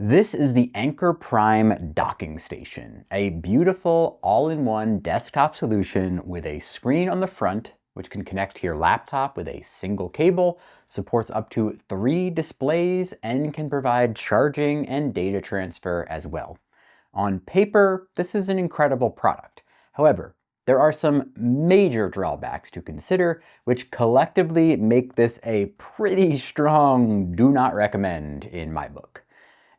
This is the Anker Prime Docking Station, a beautiful all-in-one desktop solution with a screen on the front, which can connect to your laptop with a single cable, supports up to 3 displays, and can provide charging and data transfer as well. On paper, this is an incredible product. However, there are some major drawbacks to consider, which collectively make this a pretty strong do not recommend in my book.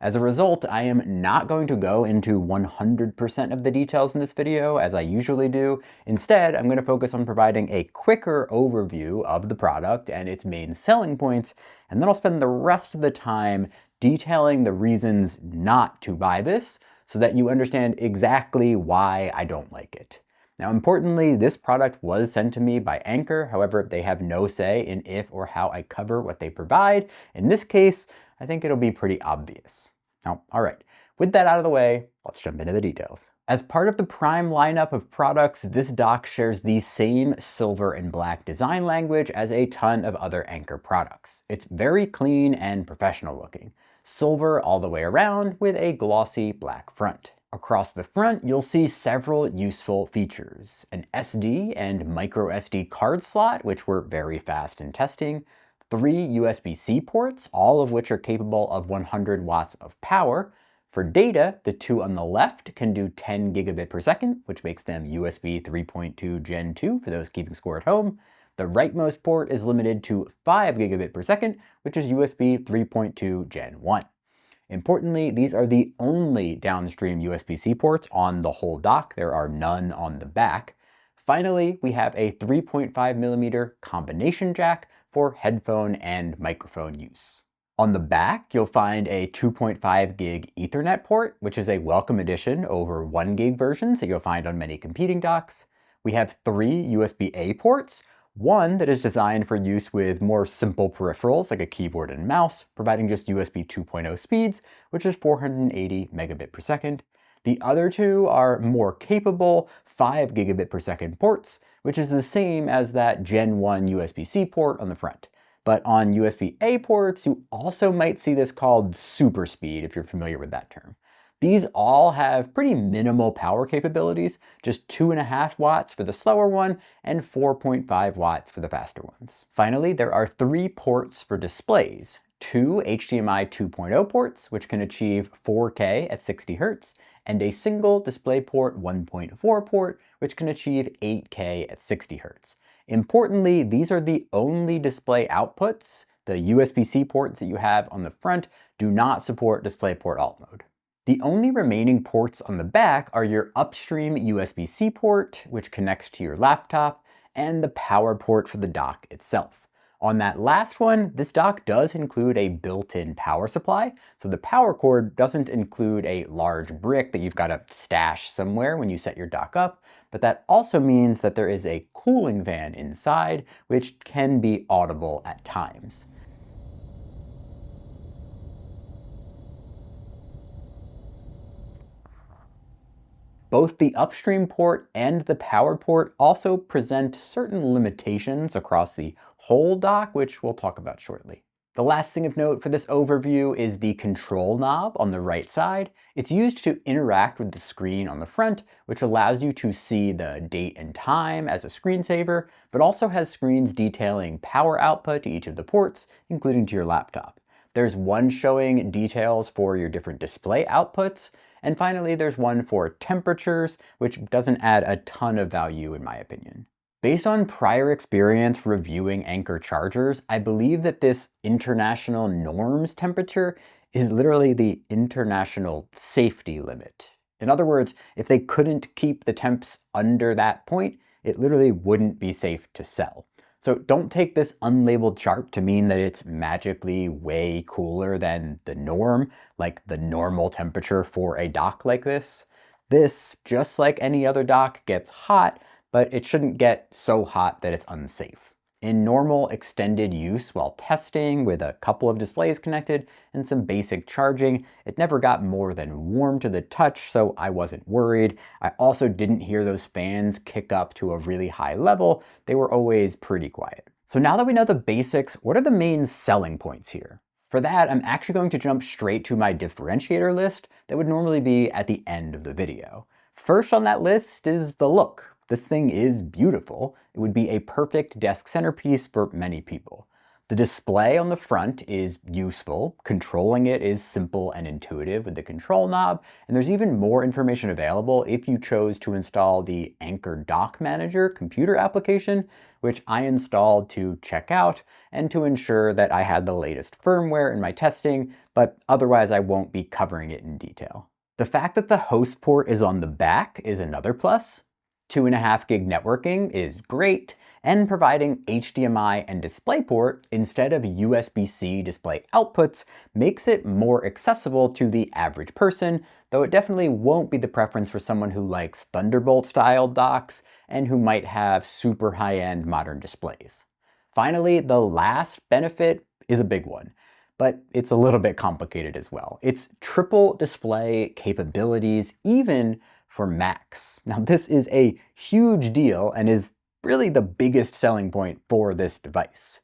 As a result, I am not going to go into 100% of the details in this video as I usually do. Instead, I'm going to focus on providing a quicker overview of the product and its main selling points, and then I'll spend the rest of the time detailing the reasons not to buy this so that you understand exactly why I don't like it. Now, importantly, this product was sent to me by Anker. However, they have no say in if or how I cover what they provide. In this case, I think it'll be pretty obvious. Now, all right, with that out of the way, let's jump into the details. As part of the Prime lineup of products, this dock shares the same silver and black design language as a ton of other Anker products. It's very clean and professional looking. Silver all the way around with a glossy black front. Across the front, you'll see several useful features. An SD and micro SD card slot, which were very fast in testing. 3 USB-C ports, all of which are capable of 100 watts of power. For data, the 2 on the left can do 10 gigabit per second, which makes them USB 3.2 Gen 2 for those keeping score at home. The rightmost port is limited to 5 gigabit per second, which is USB 3.2 Gen 1. Importantly, these are the only downstream USB-C ports on the whole dock. There are none on the back. Finally, we have a 3.5mm combination jack for headphone and microphone use. On the back, you'll find a 2.5 gig Ethernet port, which is a welcome addition over 1 gig versions that you'll find on many competing docks. We have 3 USB-A ports, one that is designed for use with more simple peripherals like a keyboard and mouse, providing just USB 2.0 speeds, which is 480 megabit per second. The other 2 are more capable 5 gigabit per second ports, which is the same as that Gen 1 USB-C port on the front. But on USB-A ports, you also might see this called super speed, if you're familiar with that term. These all have pretty minimal power capabilities, just 2.5 watts for the slower one and 4.5 watts for the faster ones. Finally, there are 3 ports for displays. 2 HDMI 2.0 ports, which can achieve 4K at 60 Hz, and a single DisplayPort 1.4 port, which can achieve 8K at 60 Hz. Importantly, these are the only display outputs. The USB-C ports that you have on the front do not support DisplayPort Alt mode. The only remaining ports on the back are your upstream USB-C port, which connects to your laptop, and the power port for the dock itself. On that last one, this dock does include a built-in power supply, so the power cord doesn't include a large brick that you've got to stash somewhere when you set your dock up, but that also means that there is a cooling fan inside, which can be audible at times. Both the upstream port and the power port also present certain limitations across the whole dock, which we'll talk about shortly. The last thing of note for this overview is the control knob on the right side. It's used to interact with the screen on the front, which allows you to see the date and time as a screensaver, but also has screens detailing power output to each of the ports, including to your laptop. There's one showing details for your different display outputs, and finally there's one for temperatures, which doesn't add a ton of value in my opinion. Based on prior experience reviewing Anker chargers, I believe that this international norms temperature is literally the international safety limit. In other words, if they couldn't keep the temps under that point, it literally wouldn't be safe to sell. So don't take this unlabeled chart to mean that it's magically way cooler than the norm, like the normal temperature for a dock like this. This, just like any other dock, gets hot, but it shouldn't get so hot that it's unsafe. In normal extended use while testing with a couple of displays connected and some basic charging, it never got more than warm to the touch, so I wasn't worried. I also didn't hear those fans kick up to a really high level. They were always pretty quiet. So now that we know the basics, what are the main selling points here? For that, I'm actually going to jump straight to my differentiator list that would normally be at the end of the video. First on that list is the look. This thing is beautiful. It would be a perfect desk centerpiece for many people. The display on the front is useful. Controlling it is simple and intuitive with the control knob, and there's even more information available if you chose to install the Anker Dock Manager computer application, which I installed to check out and to ensure that I had the latest firmware in my testing, but otherwise I won't be covering it in detail. The fact that the host port is on the back is another plus. 2.5 gig networking is great, and providing HDMI and DisplayPort instead of USB-C display outputs makes it more accessible to the average person, though it definitely won't be the preference for someone who likes Thunderbolt-style docks and who might have super high-end modern displays. Finally, the last benefit is a big one, but it's a little bit complicated as well. It's triple display capabilities, even for Macs. Now, this is a huge deal and is really the biggest selling point for this device.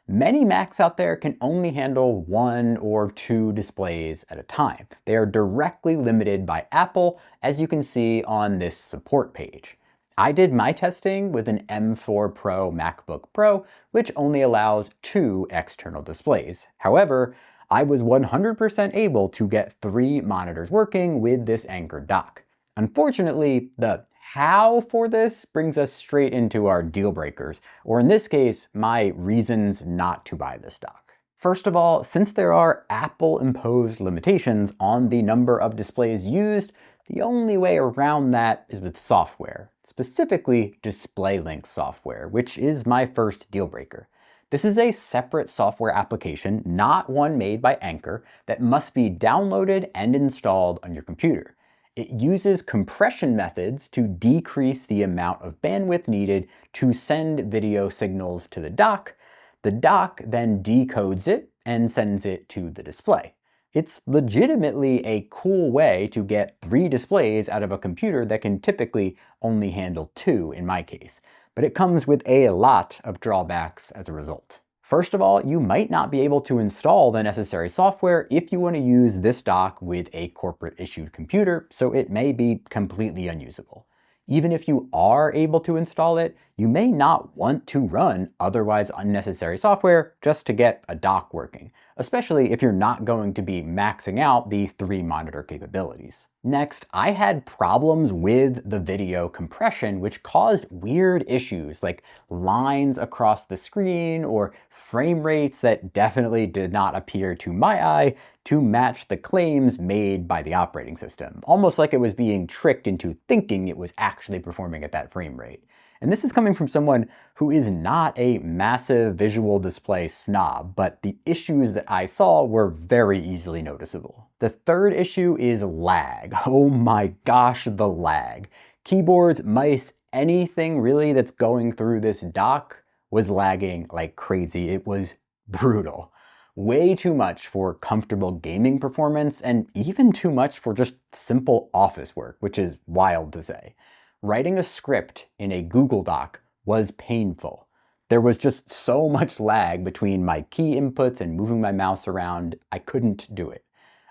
Many Macs out there can only handle 1 or 2 displays at a time. They are directly limited by Apple, as you can see on this support page. I did my testing with an M4 Pro MacBook Pro, which only allows 2 external displays. However, I was 100% able to get 3 monitors working with this Anker dock. Unfortunately, the how for this brings us straight into our deal breakers, or in this case, my reasons not to buy this dock. First of all, since there are Apple-imposed limitations on the number of displays used, the only way around that is with software, specifically DisplayLink software, which is my first deal breaker. This is a separate software application, not one made by Anker, that must be downloaded and installed on your computer. It uses compression methods to decrease the amount of bandwidth needed to send video signals to the dock. The dock then decodes it and sends it to the display. It's legitimately a cool way to get 3 displays out of a computer that can typically only handle 2 in my case, but it comes with a lot of drawbacks as a result. First of all, you might not be able to install the necessary software if you want to use this dock with a corporate issued computer, so it may be completely unusable. Even if you are able to install it, you may not want to run otherwise unnecessary software just to get a dock working, especially if you're not going to be maxing out the 3 monitor capabilities. Next, I had problems with the video compression, which caused weird issues like lines across the screen or frame rates that definitely did not appear to my eye to match the claims made by the operating system, almost like it was being tricked into thinking it was actually performing at that frame rate. And this is coming from someone who is not a massive visual display snob, but the issues that I saw were very easily noticeable. The third issue is lag. Oh my gosh, the lag. Keyboards, mice, anything really that's going through this dock was lagging like crazy. It was brutal. Way too much for comfortable gaming performance, and even too much for just simple office work, which is wild to say. Writing a script in a Google Doc was painful. There was just so much lag between my key inputs and moving my mouse around, I couldn't do it.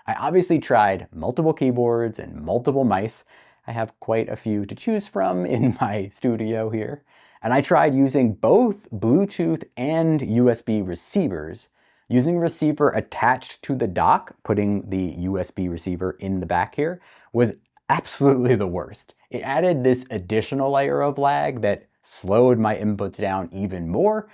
I obviously tried multiple keyboards and multiple mice. I have quite a few to choose from in my studio here. And I tried using both Bluetooth and USB receivers. Using a receiver attached to the dock, putting the USB receiver in the back here, was absolutely the worst. It added this additional layer of lag that slowed my inputs down even more.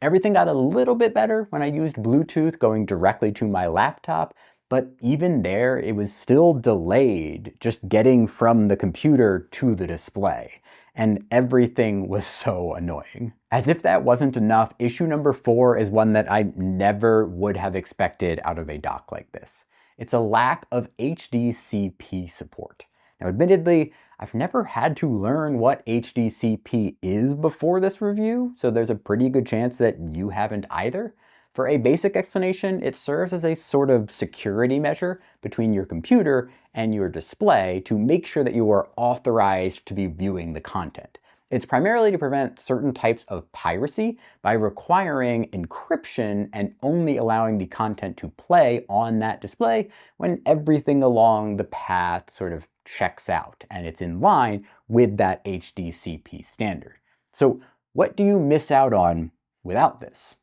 Everything got a little bit better when I used Bluetooth going directly to my laptop, but even there, it was still delayed just getting from the computer to the display. And everything was so annoying. As if that wasn't enough, issue number 4 is one that I never would have expected out of a dock like this. It's a lack of HDCP support. Now, admittedly, I've never had to learn what HDCP is before this review, so there's a pretty good chance that you haven't either. For a basic explanation, it serves as a sort of security measure between your computer and your display to make sure that you are authorized to be viewing the content. It's primarily to prevent certain types of piracy by requiring encryption and only allowing the content to play on that display when everything along the path sort of checks out and it's in line with that HDCP standard. So what do you miss out on without this?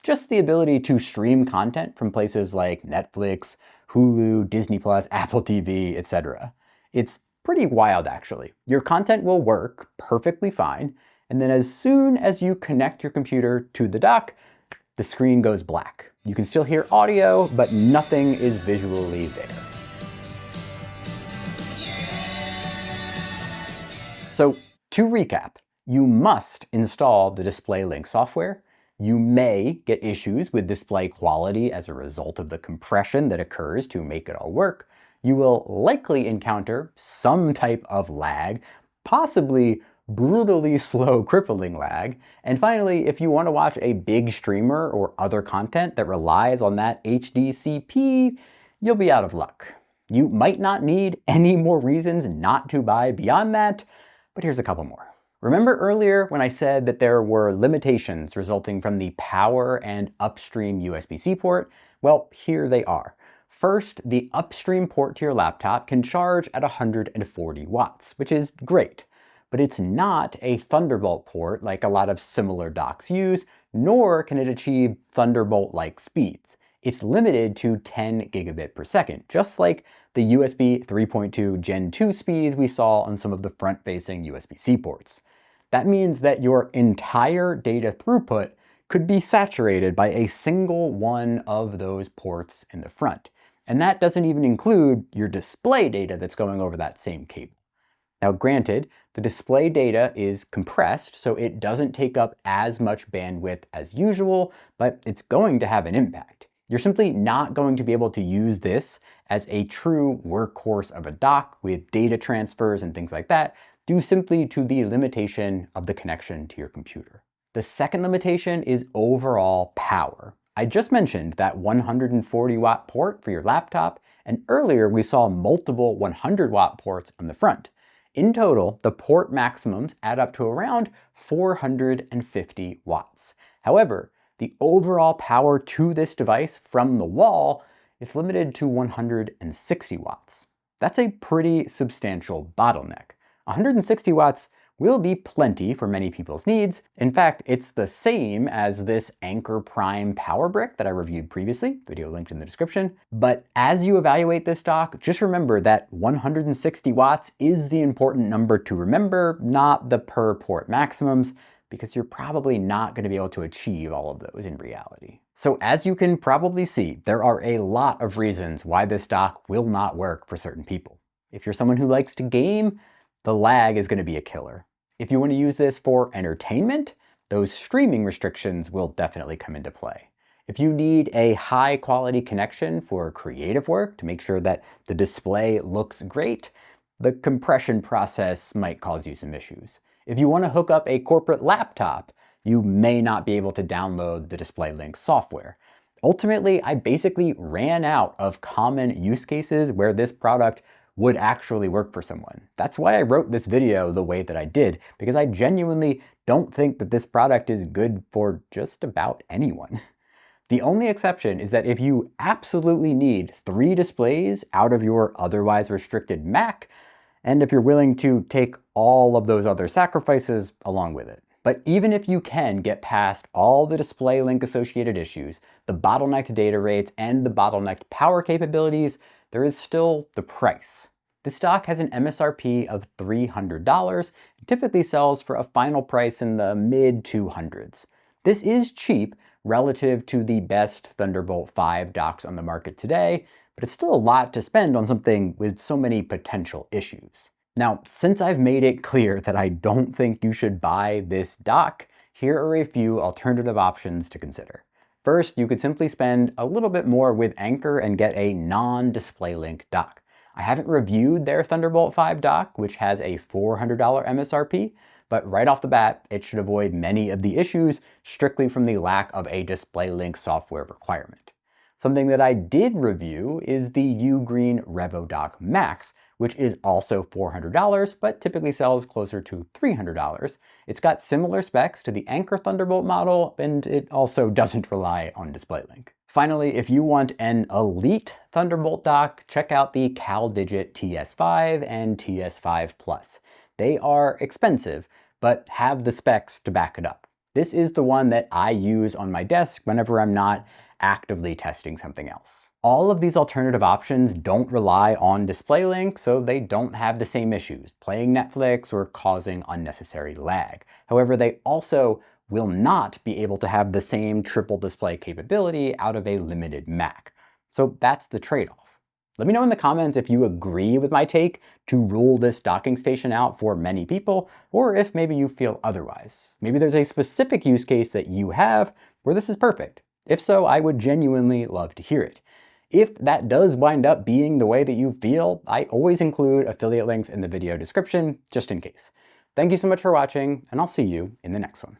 Just the ability to stream content from places like Netflix, Hulu, Disney+, Apple TV, etc. It's pretty wild, actually. Your content will work perfectly fine, and then as soon as you connect your computer to the dock, the screen goes black. You can still hear audio, but nothing is visually there. So to recap, you must install the DisplayLink software. You may get issues with display quality as a result of the compression that occurs to make it all work. You will likely encounter some type of lag, possibly brutally slow, crippling lag. And finally, if you want to watch a big streamer or other content that relies on that HDCP, you'll be out of luck. You might not need any more reasons not to buy beyond that, but here's a couple more. Remember earlier when I said that there were limitations resulting from the power and upstream USB-C port? Well, here they are. First, the upstream port to your laptop can charge at 140 watts, which is great, but it's not a Thunderbolt port like a lot of similar docks use, nor can it achieve Thunderbolt-like speeds. It's limited to 10 gigabit per second, just like the USB 3.2 Gen 2 speeds we saw on some of the front-facing USB-C ports. That means that your entire data throughput could be saturated by a single one of those ports in the front. And that doesn't even include your display data that's going over that same cable. Now granted, the display data is compressed, so it doesn't take up as much bandwidth as usual, but it's going to have an impact. You're simply not going to be able to use this as a true workhorse of a dock with data transfers and things like that, due simply to the limitation of the connection to your computer. The second limitation is overall power. I just mentioned that 140 watt port for your laptop, and earlier we saw multiple 100 watt ports on the front. In total, the port maximums add up to around 450 watts. However, the overall power to this device from the wall is limited to 160 watts. That's a pretty substantial bottleneck. 160 watts will be plenty for many people's needs. In fact, it's the same as this Anker Prime power brick that I reviewed previously, video linked in the description. But as you evaluate this dock, just remember that 160 watts is the important number to remember, not the per port maximums, because you're probably not going to be able to achieve all of those in reality. So as you can probably see, there are a lot of reasons why this dock will not work for certain people. If you're someone who likes to game, the lag is going to be a killer. If you want to use this for entertainment, those streaming restrictions will definitely come into play. If you need a high quality connection for creative work to make sure that the display looks great, the compression process might cause you some issues. If you want to hook up a corporate laptop, you may not be able to download the DisplayLink software. Ultimately, I basically ran out of common use cases where this product would actually work for someone. That's why I wrote this video the way that I did, because I genuinely don't think that this product is good for just about anyone. The only exception is that if you absolutely need 3 displays out of your otherwise restricted Mac, and if you're willing to take all of those other sacrifices along with it. But even if you can get past all the DisplayLink associated issues, the bottlenecked data rates, and the bottlenecked power capabilities, there is still the price. This dock has an MSRP of $300 and typically sells for a final price in the mid 200s. This is cheap relative to the best Thunderbolt 5 docks on the market today, but it's still a lot to spend on something with so many potential issues. Now, since I've made it clear that I don't think you should buy this dock, here are a few alternative options to consider. First, you could simply spend a little bit more with Anker and get a non-DisplayLink dock. I haven't reviewed their Thunderbolt 5 dock, which has a $400 MSRP, but right off the bat, it should avoid many of the issues strictly from the lack of a DisplayLink software requirement. Something that I did review is the UGREEN Revodok Max, which is also $400, but typically sells closer to $300. It's got similar specs to the Anker Thunderbolt model, and it also doesn't rely on DisplayLink. Finally, if you want an elite Thunderbolt dock, check out the CalDigit TS5 and TS5 Plus. They are expensive, but have the specs to back it up. This is the one that I use on my desk whenever I'm not actively testing something else. All of these alternative options don't rely on DisplayLink, so they don't have the same issues, playing Netflix or causing unnecessary lag. However, they also will not be able to have the same triple display capability out of a limited Mac. So that's the trade-off. Let me know in the comments if you agree with my take to rule this docking station out for many people, or if maybe you feel otherwise. Maybe there's a specific use case that you have where this is perfect. If so, I would genuinely love to hear it. If that does wind up being the way that you feel, I always include affiliate links in the video description, just in case. Thank you so much for watching, and I'll see you in the next one.